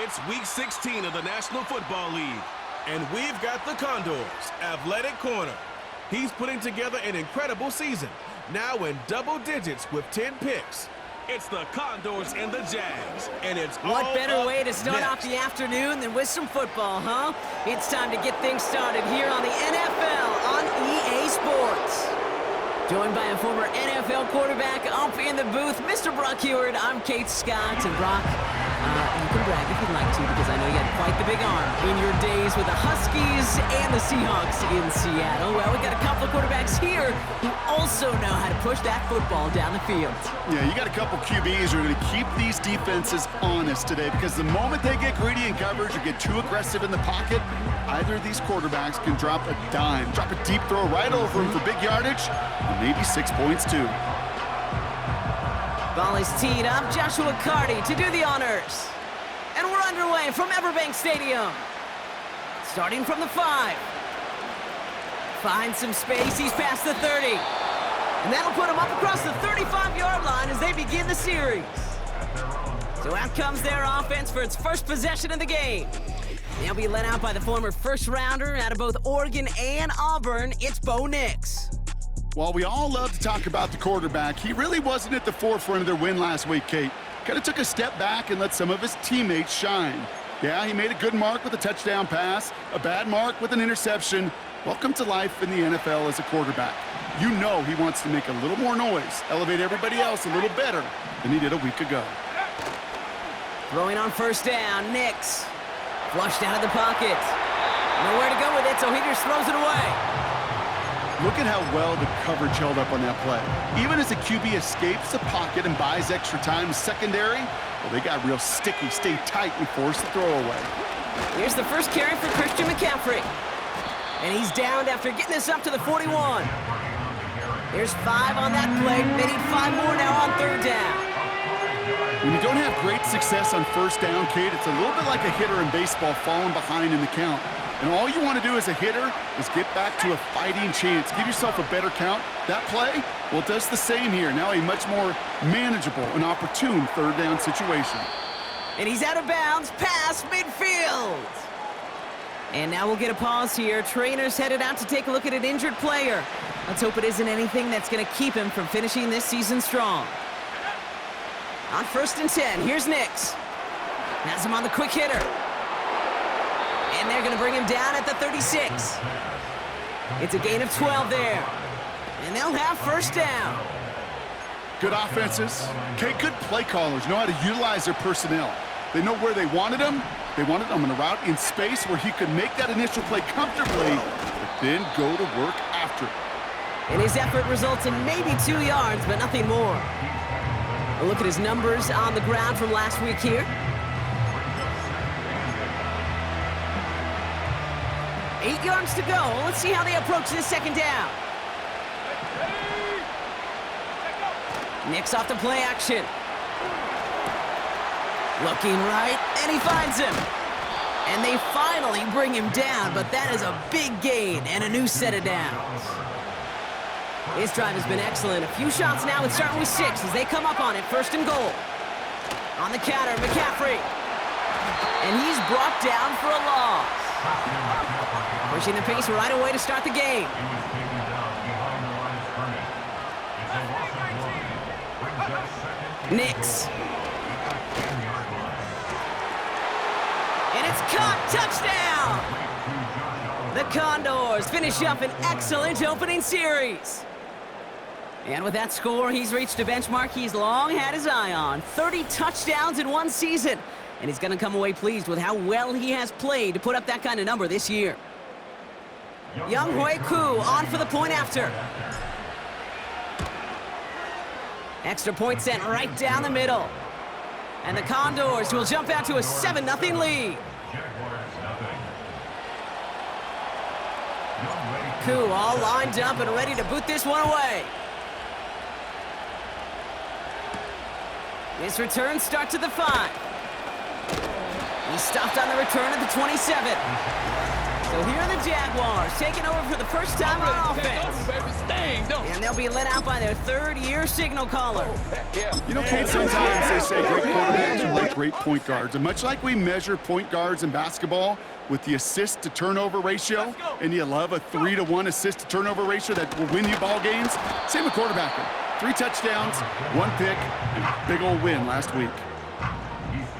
It's Week 16 of the National Football League, and we've got the Condors, athletic corner. He's putting together an incredible season, now in double digits with 10 picks. It's the Condors and the Jags, and it's what better way to start off the afternoon than with some football, huh? It's time to get things started here on the NFL on EA Sports. Joined by a former NFL quarterback up in the booth, Mr. Brock Heward. I'm Kate Scott, and Brock, you can brag if you'd like to, because I know you had quite the big arm in your days with the Huskies and the Seahawks in Seattle. Well, we got a couple of quarterbacks here who also know how to push that football down the field. Yeah, you got a couple QBs who are going to keep these defenses honest today, because the moment they get greedy in coverage or get too aggressive in the pocket, either of these quarterbacks can drop a dime, drop a deep throw right over him for big yardage, and maybe 6 points too. Ball is teed up. Joshua Carty to do the honors. And we're underway from Everbank Stadium. Starting from the 5. Finds some space. He's past the 30. And that'll put him up across the 35-yard line as they begin the series. So out comes their offense for its first possession of the game. They'll be led out by the former first-rounder out of both Oregon and Auburn. It's Bo Nix. While we all love to talk about the quarterback, he really wasn't at the forefront of their win last week, Kate. Kind of took a step back and let some of his teammates shine. Yeah, he made a good mark with a touchdown pass, a bad mark with an interception. Welcome to life in the NFL as a quarterback. You know he wants to make a little more noise, elevate everybody else a little better than he did a week ago. Throwing on first down, Nix. Flushed out of the pocket. Nowhere to go with it, so he just throws it away. Look at how well the coverage held up on that play. Even as the QB escapes the pocket and buys extra time secondary, well, they got real sticky, stayed tight, and forced the throw away. Here's the first carry for Christian McCaffrey. And he's downed after getting this up to the 41. There's 5 on that play. They need 5 more now on third down. When you don't have great success on first down, Kate, it's a little bit like a hitter in baseball falling behind in the count. And all you want to do as a hitter is get back to a fighting chance. Give yourself a better count. That play, well, it does the same here. Now a much more manageable and opportune third down situation. And he's out of bounds, past midfield. And now we'll get a pause here. Trainer's headed out to take a look at an injured player. Let's hope it isn't anything that's going to keep him from finishing this season strong. On 1st and 10, here's Nix. Has him on the quick hitter. And they're going to bring him down at the 36. It's a gain of 12 there. And they'll have first down. Good offenses. Okay, good play callers know how to utilize their personnel. They know where they wanted him. They wanted him on a route in space where he could make that initial play comfortably, but then go to work after it. And his effort results in maybe 2 yards, but nothing more. A look at his numbers on the ground from last week here. 8 yards to go. Let's see how they approach this second down. Nix off the play action. Looking right, and he finds him. And they finally bring him down, but that is a big gain and a new set of downs. His drive has been excellent. A few shots now, it's starting with 6 as they come up on it, 1st and goal. On the counter, McCaffrey. And he's brought down for a loss. Pushing the pace right away to start the game. Nix. And it's caught. Touchdown! The Condors finish up an excellent opening series. And with that score, he's reached a benchmark he's long had his eye on. 30 touchdowns in one season. And he's going to come away pleased with how well he has played to put up that kind of number this year. Young Hui Koo on for the point after. Extra point sent right down the middle. And the Condors will jump out to a 7-0 lead. Koo all lined up and ready to boot this one away. This return starts at the 5. He stopped on the return at the 27. So here are the Jaguars taking over for the first time on offense. And they'll be led out by their third-year signal caller. You know, Kate, sometimes they say great quarterbacks are like great point guards. And much like we measure point guards in basketball with the assist-to-turnover ratio, and you love a 3-to-1 assist-to-turnover ratio that will win you ball games, same with quarterbacking. 3 touchdowns, 1 pick, and a big old win last week.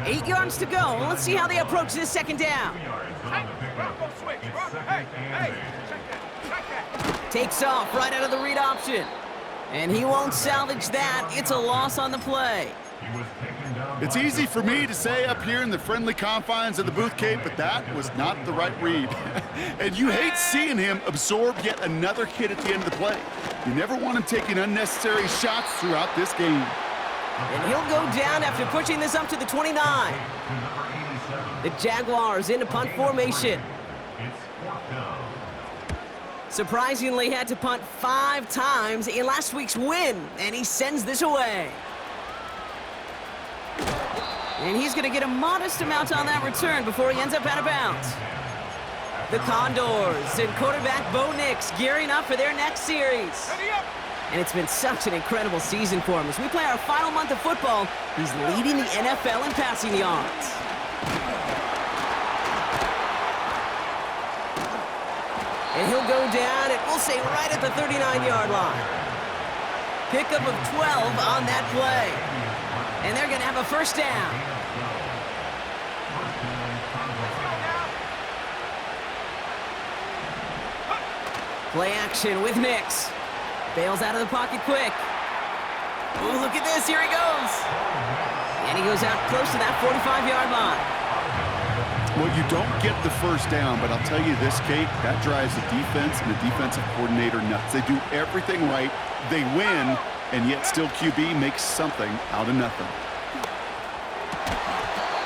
8 yards to go. Let's see how they approach this second down. Takes off right out of the read option. And he won't salvage that. It's a loss on the play. It's easy for me to say up here in the friendly confines of the booth, Kate, but that was not the right read. And you hate seeing him absorb yet another hit at the end of the play. You never want him taking unnecessary shots throughout this game. And he'll go down after pushing this up to the 29. The Jaguars into punt formation. Surprisingly had to punt 5 times in last week's win, and he sends this away. And he's going to get a modest amount on that return before he ends up out of bounds. The Condors and quarterback Bo Nix gearing up for their next series. And it's been such an incredible season for him. As we play our final month of football, he's leading the NFL in passing yards. And he'll go down, and we'll say right at the 39-yard line. Pickup of 12 on that play. And they're going to have a first down. Play action with Nix. Bails out of the pocket quick. Ooh, look at this. Here he goes. And he goes out close to that 45-yard line. Well, you don't get the first down, but I'll tell you this, Kate, that drives the defense and the defensive coordinator nuts. They do everything right. They win, and yet still QB makes something out of nothing.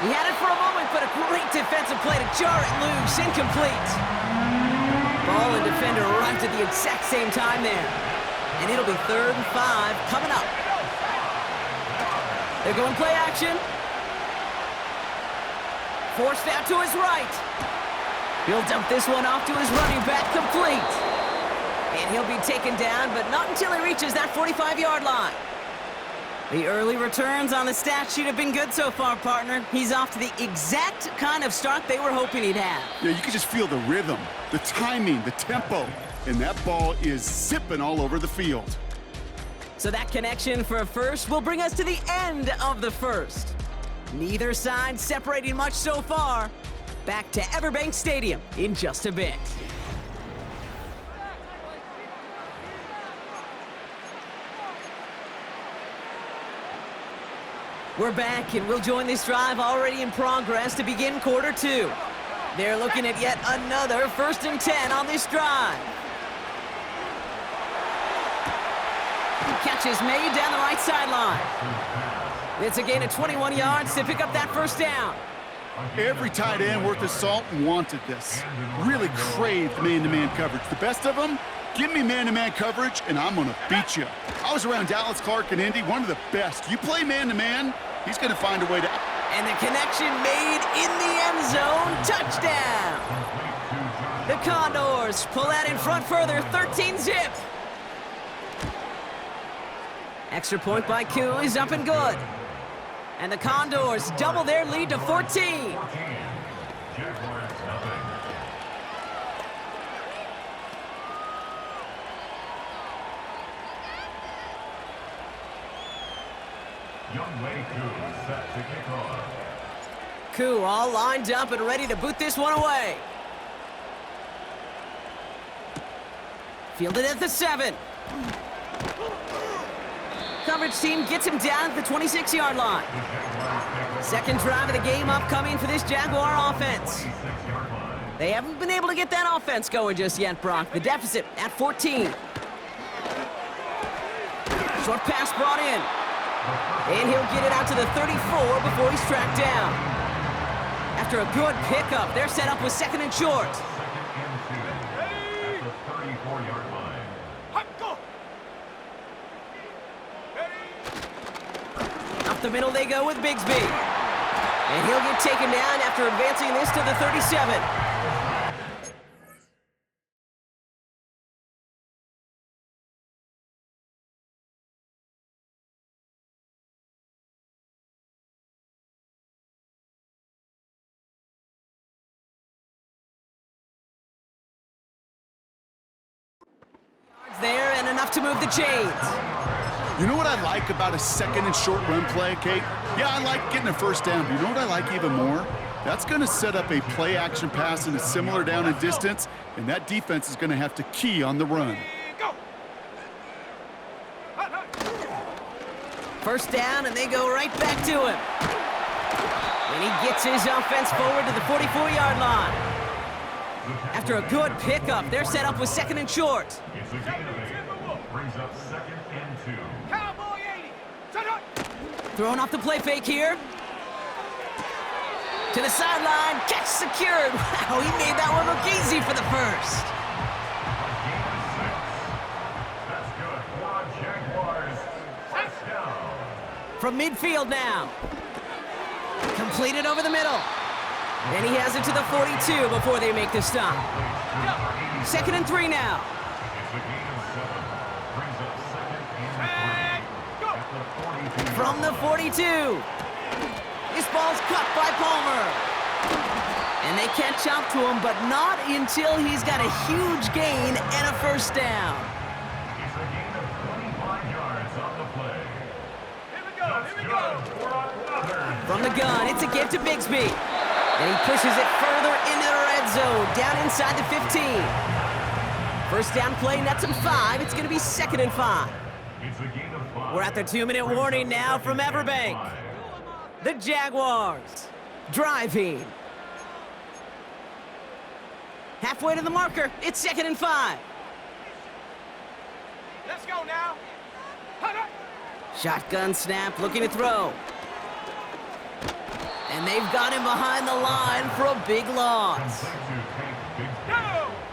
He had it for a moment, but a great defensive play to jar it loose. Incomplete. Ball and defender arrived at the exact same time there. And it'll be 3rd and 5 coming up. They're going play action. Forced out to his right. He'll dump this one off to his running back, complete. And he'll be taken down, but not until he reaches that 45-yard line. The early returns on the stat sheet have been good so far, partner. He's off to the exact kind of start they were hoping he'd have. Yeah, you can just feel the rhythm, the timing, the tempo, and that ball is zipping all over the field. So that connection for a first will bring us to the end of the first. Neither side separating much so far. Back to Everbank Stadium in just a bit. We're back, and we'll join this drive already in progress to begin quarter 2. They're looking at yet another 1st and 10 on this drive. Catch is made down the right sideline. It's a gain of 21 yards to pick up that first down. Every tight end worth his salt wanted this. Really craved man-to-man coverage. The best of them, give me man-to-man coverage, and I'm going to beat you. I was around Dallas Clark and Indy, one of the best. You play man-to-man, he's going to find a way to... And the connection made in the end zone. Touchdown! The Condors pull out in front further, 13-zip. Extra point by Koo is up and good. And the Condors double their lead to 14. Koo all lined up and ready to boot this one away. Fielded at the 7. Coverage team gets him down at the 26-yard line. Second drive of the game upcoming for this Jaguar offense. They haven't been able to get that offense going just yet, Brock. The deficit at 14. Short pass brought in. And he'll get it out to the 34 before he's tracked down. After a good pickup, they're set up with 2nd and short. Up the middle they go with Bigsby. And he'll get taken down after advancing this to the 37. and enough to move the chains. You know what I like about a second and short run play, Kate? Yeah, I like getting a first down, but you know what I like even more? That's going to set up a play-action pass in a similar down and distance, and that defense is going to have to key on the run. First down, and they go right back to him. And he gets his offense forward to the 44-yard line. After a good pickup, they're set up with second and short. It's a gain of 8. Brings up 2nd and 2. Cowboy 80. Throwing off the play fake here. To the sideline, catch secured. Wow, he made that one look easy for the first. Gain of 6. That's good for our Jaguars. Touchdown. From midfield now. Completed over the middle. And he has it to the 42 before they make the stop. 2nd and 3 now. It's a gain of 7. Brings up 2nd and 3. At the 42. From the 42. This ball's cut by Palmer. And they catch up to him, but not until he's got a huge gain and a first down. It's a gain of 25 yards on the play. Here we go. For another. From the gun, it's a give to Bigsby. And he pushes it further into the red zone, down inside the 15. First down play, nets him 5. It's going to be 2nd and 5. It's a gain of 5. We're at the 2-minute warning now from Everbank. The Jaguars driving. Halfway to the marker, it's 2nd and 5. Let's go now. Shotgun snap, looking to throw. And they've got him behind the line for a big loss.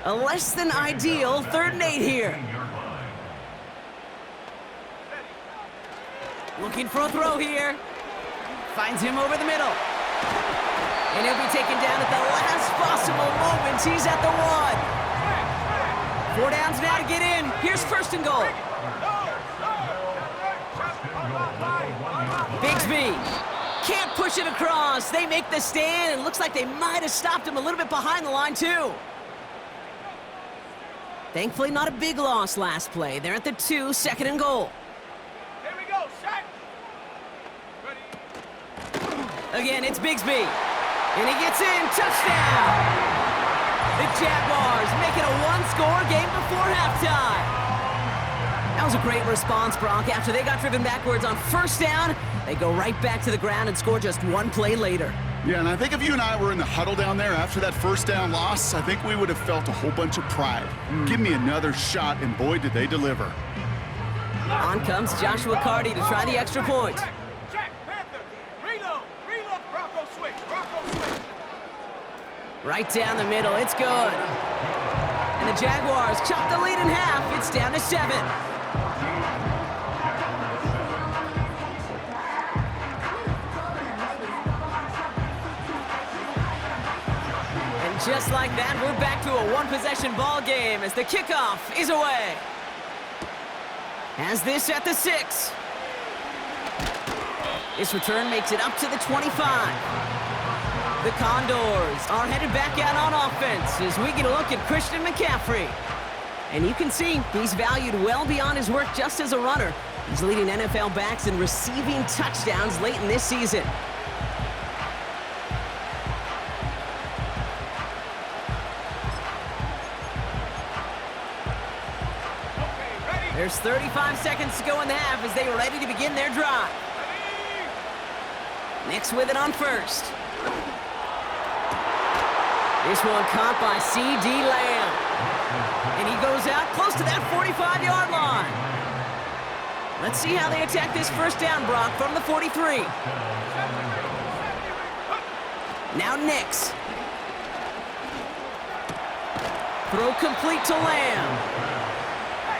A less than ideal 3rd and 8 here. Looking for a throw here. Finds him over the middle. And he'll be taken down at the last possible moment. He's at the 1. 4 downs now to get in. Here's 1st and goal. Bigsby can't push it across. They make the stand, and looks like they might have stopped him a little bit behind the line, too. Thankfully, not a big loss last play. They're at the 2, 2nd and goal. Here we go, shot. Again, it's Bigsby. And he gets in. Touchdown! The Jaguars make it a 1-score game before halftime. That was a great response, Brock. After they got driven backwards on first down, they go right back to the ground and score just 1 play later. Yeah, and I think if you and I were in the huddle down there after that first down loss, I think we would have felt a whole bunch of pride. Give me another shot, and boy, did they deliver. On comes Joshua Carty to try the extra point. Jack, Panther, reload, Bronco switch. Right down the middle, it's good. And the Jaguars chop the lead in half. It's down to 7. And just like that, we're back to a 1-possession ball game as the kickoff is away. Has this at the 6. This return makes it up to the 25. The Condors are headed back out on offense as we get a look at Christian McCaffrey. And you can see he's valued well beyond his work just as a runner. He's leading NFL backs in receiving touchdowns late in this season. There's 35 seconds to go in the half as they are ready to begin their drive. Next with it on first. This one caught by C.D. Lamb. And he goes out close to that 45-yard line. Let's see how they attack this first down, Brock, from the 43. Now Nix. Throw complete to Lamb.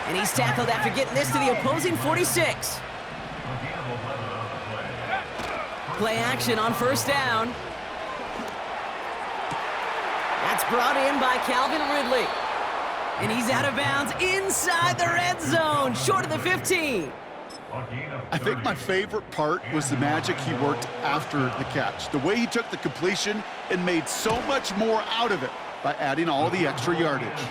And he's tackled after getting this to the opposing 46. Play action on first down. That's brought in by Calvin Ridley. And he's out of bounds inside the red zone, short of the 15. I think my favorite part was the magic he worked after the catch. The way he took the completion and made so much more out of it by adding all the extra yardage.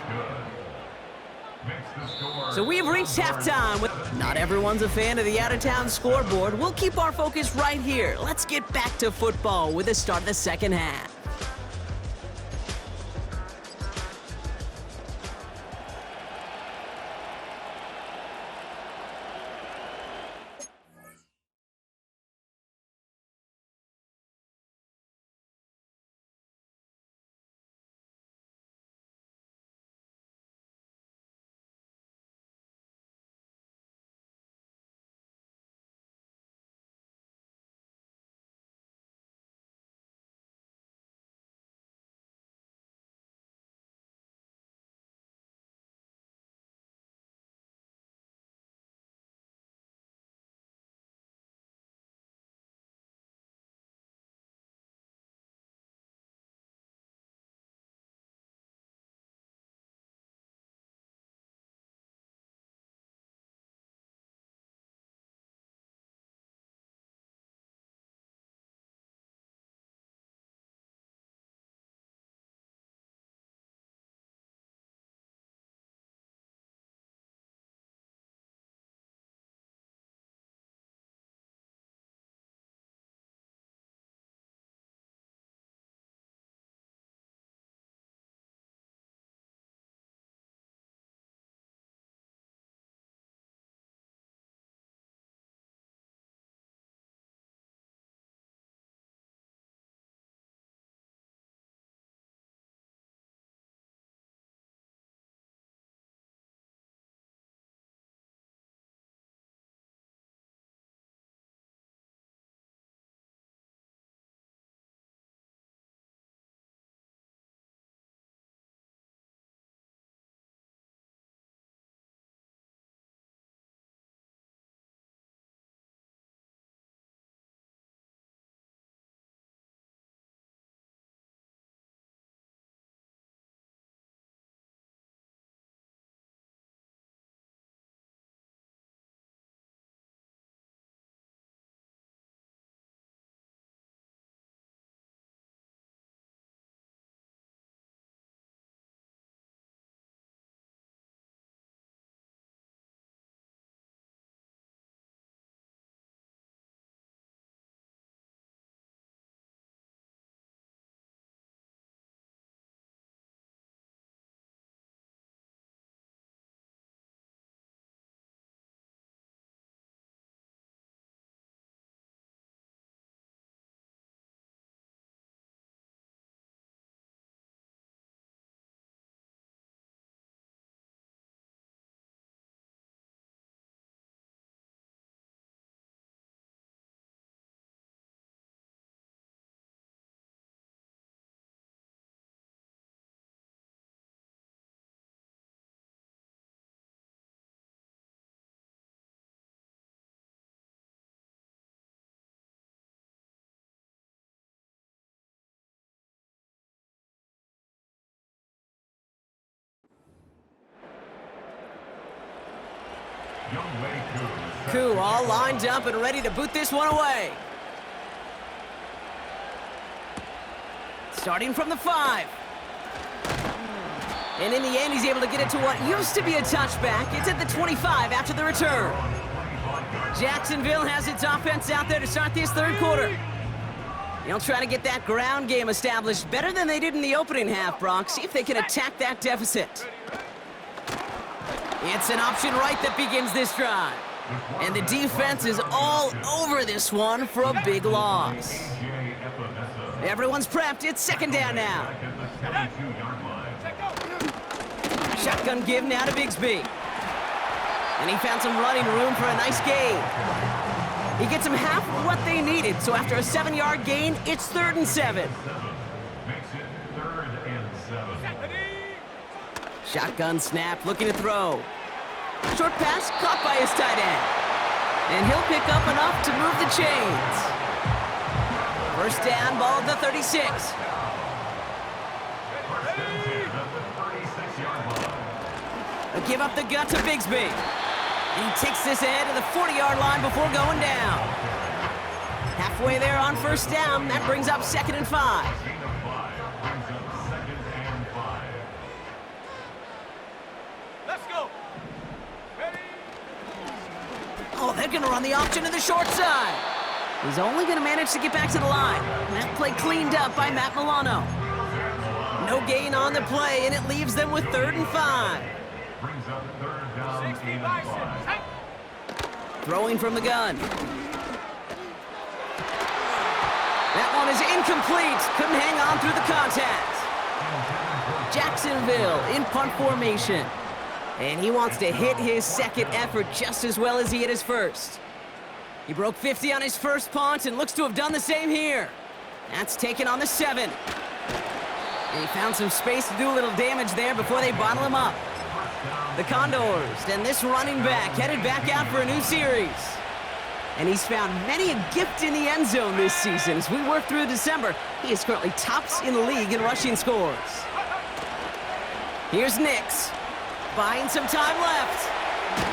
So we've reached halftime. Not everyone's a fan of the out-of-town scoreboard. We'll keep our focus right here. Let's get back to football with the start of the second half. Koo all lined up and ready to boot this one away. Starting from the 5. And in the end, he's able to get it to what used to be a touchback. It's at the 25 after the return. Jacksonville has its offense out there to start this third quarter. They'll try to get that ground game established better than they did in the opening half, Brock. See if they can attack that deficit. It's an option right that begins this drive. And the defense is all over this one for a big loss. Everyone's prepped. It's second down now. Shotgun give now to Bigsby. And he found some running room for a nice gain. He gets them half of what they needed, so after a 7-yard gain, it's 3rd and 7. Makes it 3rd and 7. Shotgun snap, looking to throw. Short pass caught by his tight end. And he'll pick up enough to move the chains. First down, ball at the 36. They'll give up the gut to Bigsby. And he takes this ahead to the 40-yard line before going down. Halfway there on first down, that brings up 2nd and 5. Let's go. Oh, they're going to run the option to the short side. He's only going to manage to get back to the line. That play cleaned up by Matt Milano. No gain on the play, and it leaves them with 3rd and 5. Brings up 3rd down and 5. Throwing from the gun. That one is incomplete. Couldn't hang on through the contact. Jacksonville in punt formation. And he wants to hit his second effort just as well as he hit his first. He broke 50 on his first punt and looks to have done the same here. That's taken on the 7. And he found some space to do a little damage there before they bottle him up. The Condors and this running back headed back out for a new series. And he's found many a gift in the end zone this season. As we work through December, he is currently tops in the league in rushing scores. Here's Nix, buying some time left.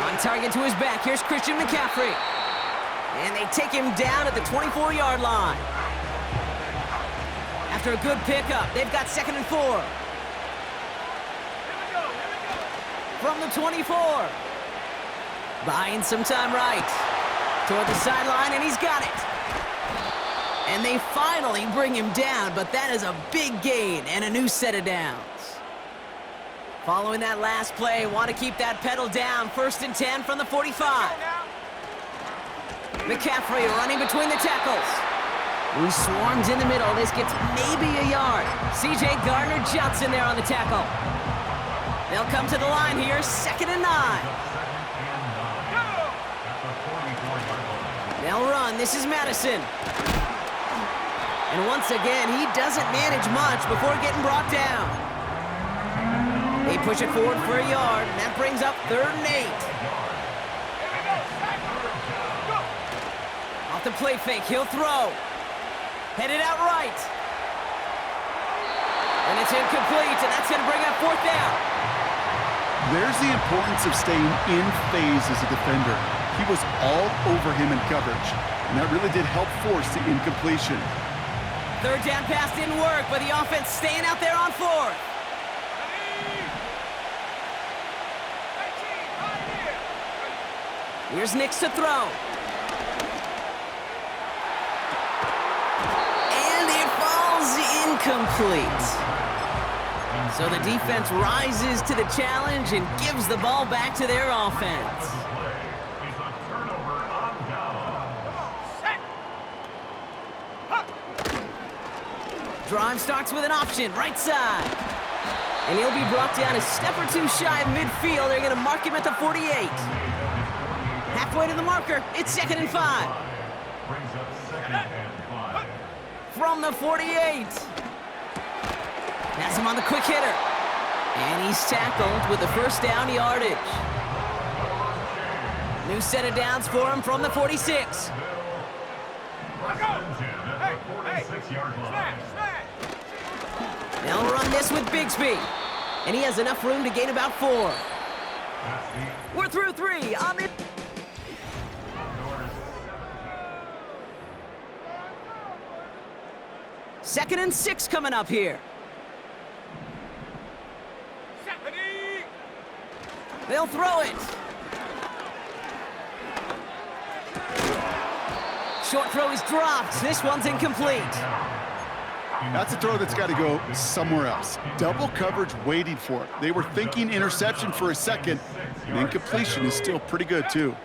On target to his back, here's Christian McCaffrey. And they take him down at the 24-yard line. After a good pickup, they've got 2nd and 4. From the 24. Buying some time right. Toward the sideline, and he's got it. And they finally bring him down, but that is a big gain and a new set of downs. Following that last play, want to keep that pedal down. 1st and 10 from the 45. McCaffrey running between the tackles. He swarms in the middle. This gets maybe a yard. C.J. Gardner-Johnson there on the tackle. They'll come to the line here, 2nd and 9. They'll run. This is Madison. And once again, he doesn't manage much before getting brought down. They push it forward for a yard, and that brings up 3rd and 8. Off the play fake, he'll throw. Headed out right. And it's incomplete, and that's going to bring up 4th down. There's the importance of staying in phase as a defender. He was all over him in coverage, and that really did help force the incompletion. 3rd down pass didn't work, but the offense staying out there on 4th. Here's Nix to throw. And it falls incomplete. So the defense rises to the challenge and gives the ball back to their offense. Drive starts with an option, right side. And he'll be brought down a step or 2 shy of midfield. They're going to mark him at the 48. Halfway to the marker, it's 2nd and 5. From the 48. That's him on the quick hitter. And he's tackled with the 1st down yardage. New set of downs for him from the 46. They'll run this with Bigsby. And he has enough room to gain about 4. We're through 3 on the... Second and 6 coming up here. They'll throw it. Short throw is dropped. This one's incomplete. That's a throw that's got to go somewhere else. Double coverage waiting for it. They were thinking interception for a second, and incompletion is still pretty good, too.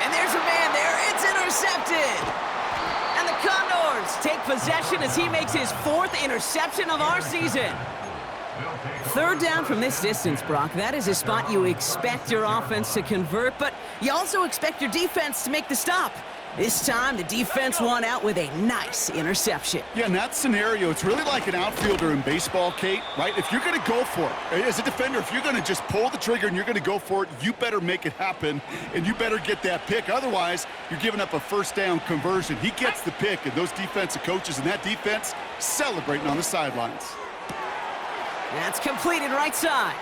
And there's a man there. It's intercepted. And the Condors take possession as he makes his 4th interception of our season. 3rd down from this distance, Brock. That is a spot you expect your offense to convert, but you also expect your defense to make the stop. This time, the defense won out with a nice interception. Yeah, in that scenario, it's really like an outfielder in baseball, Kate, right? If you're going to go for it, as a defender, if you're going to just pull the trigger and you're going to go for it, you better make it happen, and you better get that pick. Otherwise, you're giving up a 1st down conversion. He gets the pick, and those defensive coaches and that defense celebrating on the sidelines. That's completed right side.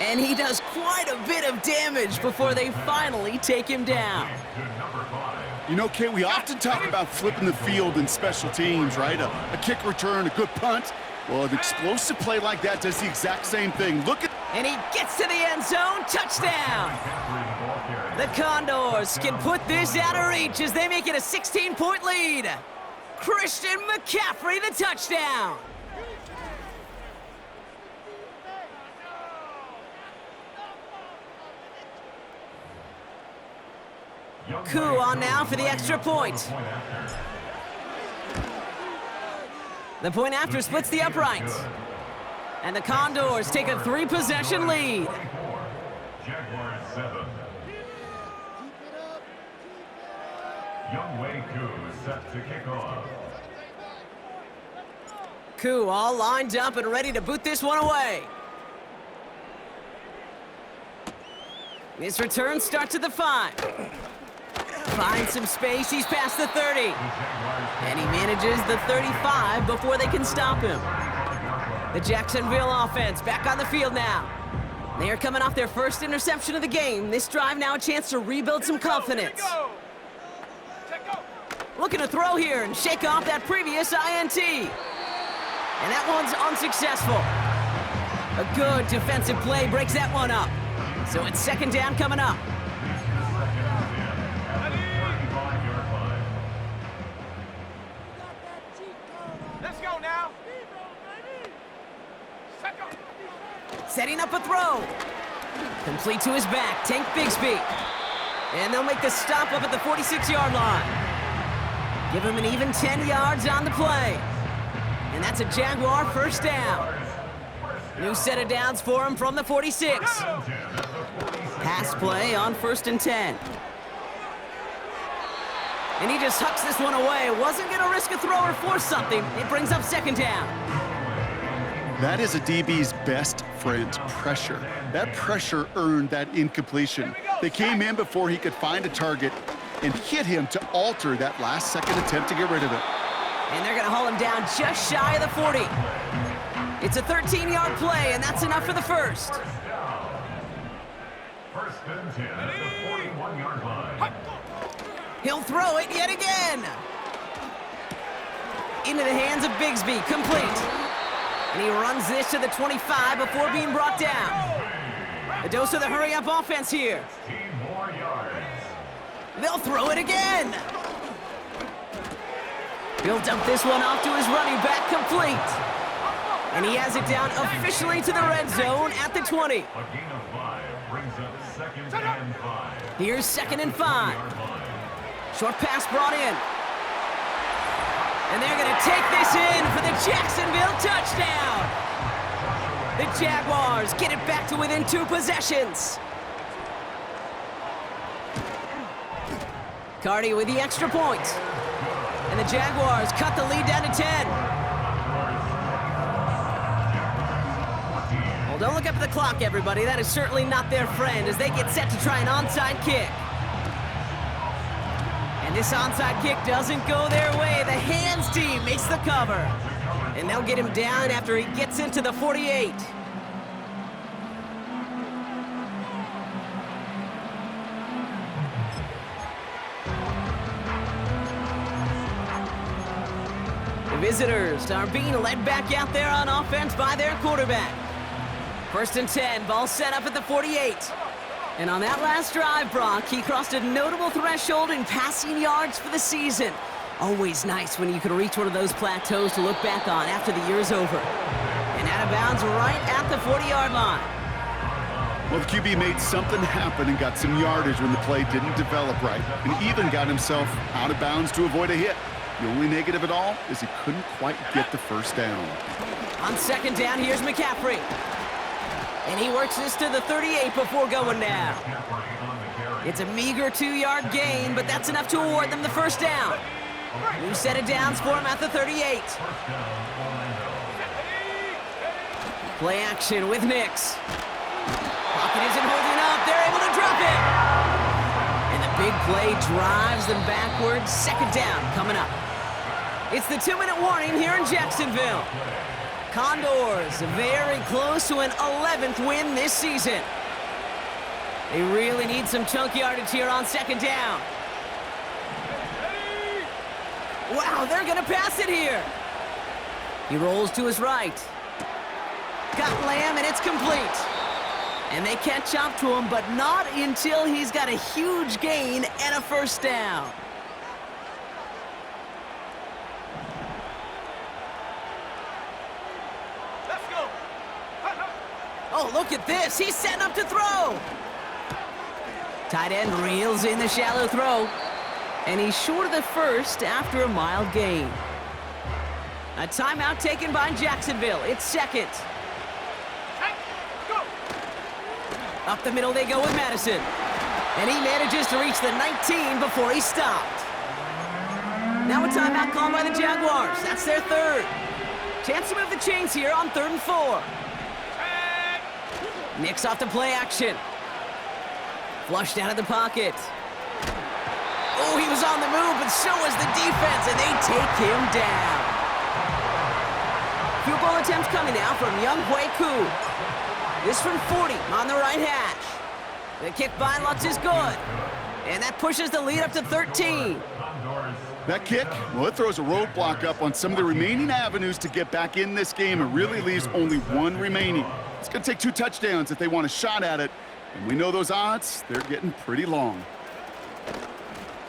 And he does quite a bit of damage before they finally take him down. You know, Kate, we often talk about flipping the field in special teams, right? A kick return, a good punt. Well, an explosive play like that does the exact same thing. Look at And he gets to the end zone. Touchdown. The Condors can put this out of reach as they make it a 16-point lead. Christian McCaffrey, the touchdown. Koo on now for the extra point. The point after splits the uprights. And the Condors take a 3-possession lead. Jaguars 7. Youngwei Koo is set to kick off. Koo all lined up and ready to boot this one away. This return starts at the 5. Finds some space, he's past the 30. And he manages the 35 before they can stop him. The Jacksonville offense back on the field now. They are coming off their first interception of the game. This drive now a chance to rebuild some confidence. Looking to throw here and shake off that previous INT. And that one's unsuccessful. A good defensive play breaks that one up. So it's second down coming up. Let's go now. Setting up a throw. Complete to his back, Tank Bigsby. And they'll make the stop up at the 46-yard line. Give him an even 10 yards on the play. And that's a Jaguar first down. New set of downs for him from the 46. Pass play on 1st and 10. And he just hucks this one away. Wasn't going to risk a throw or force something. It brings up second down. That is a DB's best friend, pressure. That pressure earned that incompletion. They came in before he could find a target and hit him to alter that last-second attempt to get rid of it. And they're going to haul him down just shy of the 40. It's a 13-yard play, and that's enough for the first. First and 10 at the 41-yard line. He'll throw it yet again. Into the hands of Bigsby, complete. And he runs this to the 25 before being brought down. The dose of the hurry-up offense here. 15 more yards. They'll throw it again. He'll dump this one off to his running back, complete. And he has it down officially to the red zone at the 20. A gain of 5 brings up second and 5. Here's second and 5. Short pass brought in. And they're going to take this in for the Jacksonville touchdown. The Jaguars get it back to within 2 possessions. Cardi with the extra point. And the Jaguars cut the lead down to 10. Well, don't look up at the clock, everybody. That is certainly not their friend as they get set to try an onside kick. And this onside kick doesn't go their way. The hands team makes the cover. And they'll get him down after he gets into the 48. The visitors are being led back out there on offense by their quarterback. First and 10, ball set up at the 48. And on that last drive, Brock, he crossed a notable threshold in passing yards for the season. Always nice when you can reach one of those plateaus to look back on after the year's over. And out of bounds right at the 40-yard line. Well, the QB made something happen and got some yardage when the play didn't develop right, and even got himself out of bounds to avoid a hit. The only negative at all is he couldn't quite get the first down. On second down, here's McCaffrey. And he works this to the 38 before going down. It's a meager 2-yard gain, but that's enough to award them the first down. New set of downs for him at the 38. Play action with Nix. Pocket isn't holding up. They're able to drop it. And the big play drives them backwards. Second down coming up. It's the 2-minute warning here in Jacksonville. Condors very close to an 11th win this season. They really need some chunk yardage here on second down. Wow, they're going to pass it here. He rolls to his right. Got Lamb, and it's complete. And they catch up to him, but not until he's got a huge gain and a first down. Let's go. Oh, look at this. He's setting up to throw. Tight end reels in the shallow throw. And he's short of the first after a mild gain. A timeout taken by Jacksonville. It's second. Hey, go. Up the middle they go with Madison. And he manages to reach the 19 before he stopped. Now a timeout called by the Jaguars. That's their third. Chance to move the chains here on 3rd and 4. Mix off the play action. Flushed out of the pocket. Oh, he was on the move, but so was the defense, and they take him down. Field goal attempts coming now from Young Hui Koo. This from 40 on the right hash. The kick by Lutz is good. And that pushes the lead up to 13. That kick, well, it throws a roadblock up on some of the remaining avenues to get back in this game. It really leaves only one remaining. It's going to take 2 touchdowns if they want a shot at it. And we know those odds, they're getting pretty long.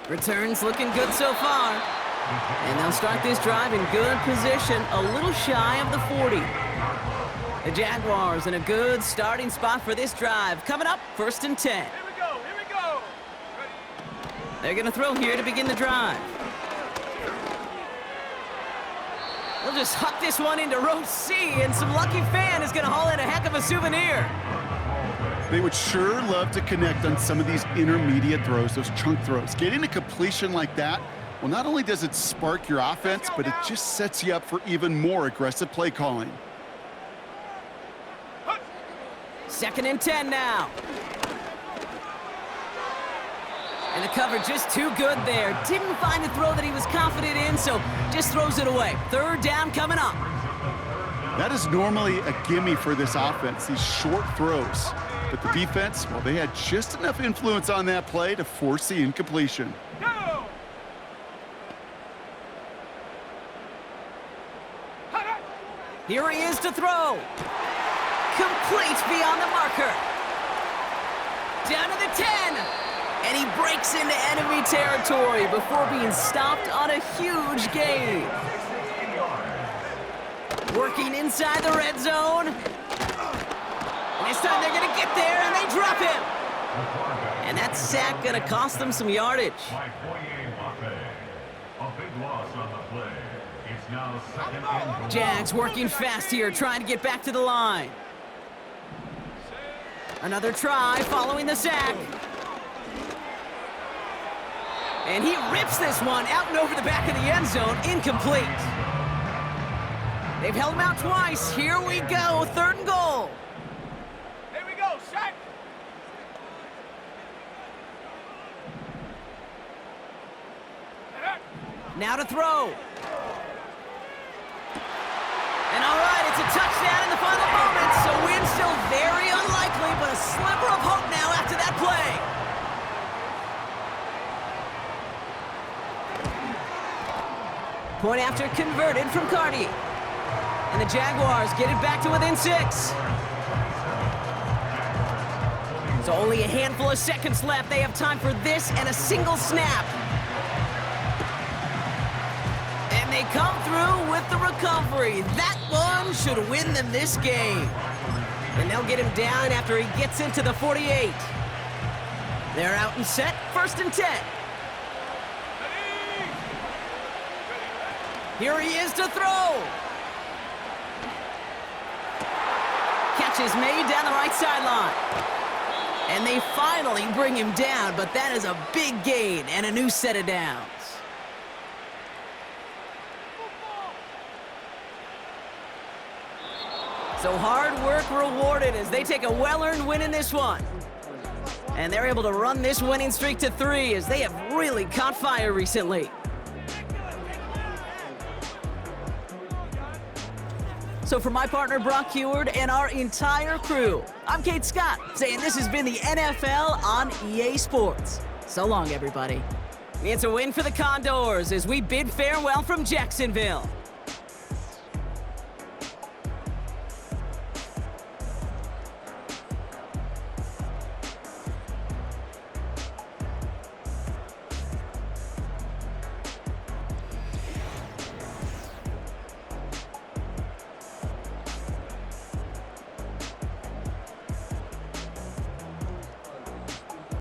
Returns looking good so far. And they'll start this drive in good position, a little shy of the 40. The Jaguars in a good starting spot for this drive. Coming up, 1st and 10. Here we go. Here we go. They're going to throw here to begin the drive. They'll just huck this one into row C, and some lucky fan is going to haul in a heck of a souvenir. They would sure love to connect on some of these intermediate throws, those chunk throws. Getting a completion like that, well, not only does it spark your offense, but it just sets you up for even more aggressive play calling. 2nd and 10 now. And the cover just too good there. Didn't find the throw that he was confident in, so just throws it away. 3rd down coming up. That is normally a gimme for this offense, these short throws. But the defense, well, they had just enough influence on that play to force the incompletion. Go. Here he is to throw. Complete beyond the marker. Down to the 10. And he breaks into enemy territory before being stopped on a huge gain. Working inside the red zone. And this time they're going to get there, and they drop him. And that sack going to cost them some yardage. A big loss on the play. It's now 2nd and goal. Jags working fast here, trying to get back to the line. Another try following the sack. And he rips this one out and over the back of the end zone, incomplete. They've held him out twice. Here we go, 3rd and goal. Here we go. Sack. Now to throw. And all right, it's a touchdown in the final moments, so win still very unlikely, but a sliver of hope now after that play. Point after converted from Cardi. And the Jaguars get it back to within 6. So only a handful of seconds left. They have time for this and a single snap. And they come through with the recovery. That one should win them this game. And they'll get him down after he gets into the 48. They're out and set, 1st and 10. Here he is to throw. Catch is made down the right sideline. And they finally bring him down, but that is a big gain and a new set of downs. So hard work rewarded as they take a well-earned win in this one. And they're able to run this winning streak to 3 as they have really caught fire recently. So for my partner Brock Heward and our entire crew, I'm Kate Scott saying this has been the NFL on EA Sports. So long, everybody. It's a win for the Condors as we bid farewell from Jacksonville.